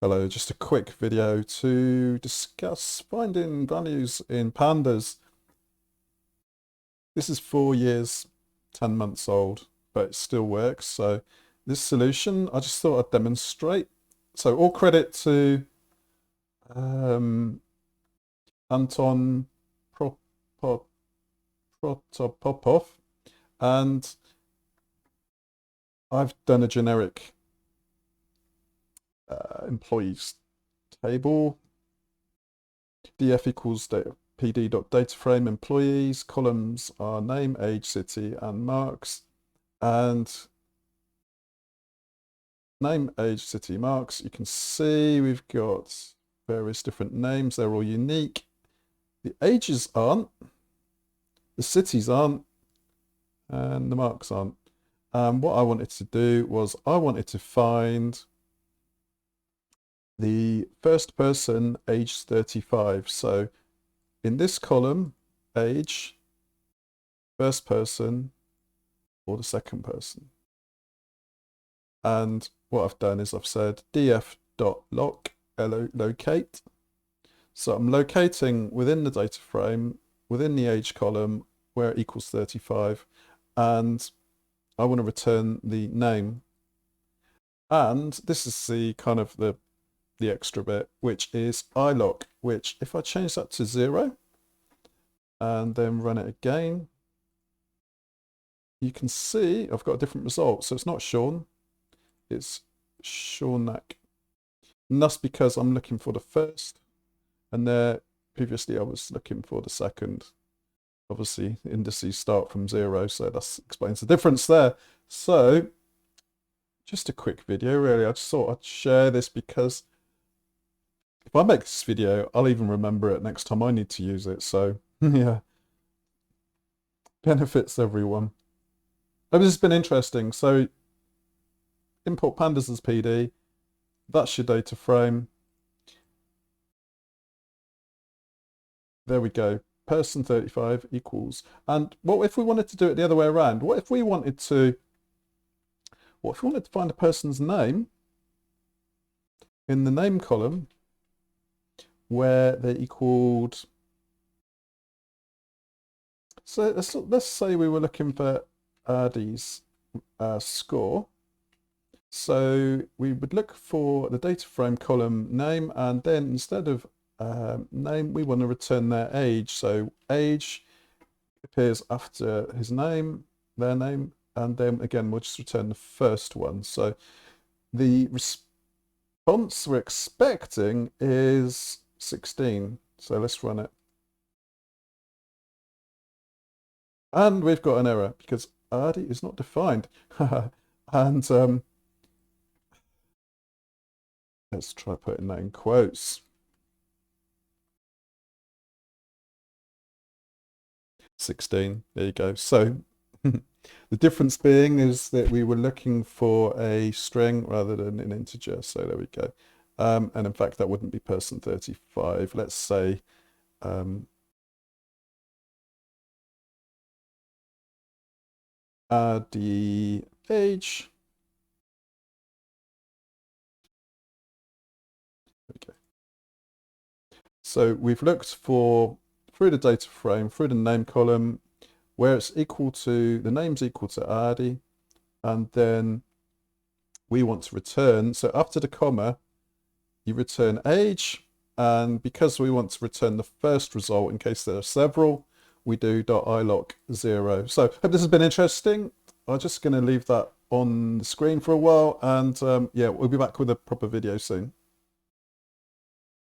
Hello, just a quick video to discuss finding values in pandas. This is 4 years, 10 months old, but it still works. So this solution, I just thought I'd demonstrate. So all credit to Anton Protopopov, and I've done a generic employees table. df equals pd.dataframe employees. Columns are name, age, city, and marks. And name, age, city, marks. You can see we've got various different names. They're all unique. The ages aren't, the cities aren't, and the marks aren't. What I wanted to do was I wanted to find the first person aged 35. So in this column, age, first person, or the second person. And what I've done is I've said df.locate. So I'm locating within the data frame, within the age column, where it equals 35, and I want to return the name. And this is the kind of the extra bit, which is iloc, which if I change that to 0 and then run it again, you can see I've got a different result. So it's not Sean, it's Shaunak. And that's because I'm looking for the first, and there previously I was looking for the second. Obviously indices start from 0, so that explains the difference there. So just a quick video really. I just thought I'd share this because if I make this video, I'll even remember it next time I need to use it. So yeah, benefits everyone. But this has been interesting. So import pandas as PD. That's your data frame. There we go. Person 35 equals. And what if we wanted to do it the other way around? What if we wanted to find a person's name in the name column where they equaled, so let's say we were looking for Ardy's score. So we would look for the data frame column name, and then instead of name, we want to return their age. So age appears after his name, their name, and then again we'll just return the first one. So the response we're expecting is 16. So let's run it. And we've got an error because Ardy is not defined. And let's try putting that in quotes. 16, there you go. So the difference being is that we were looking for a string rather than an integer. So there we go. And in fact, that wouldn't be person 35. Let's say the age. Okay. So we've looked for through the data frame, through the name column, where it's equal to, the name's equal to Ardy, and then we want to return, so after the comma, you return age, and because we want to return the first result in case there are several, we do .iloc 0. So I hope this has been interesting. I'm just going to leave that on the screen for a while, and yeah, we'll be back with a proper video soon.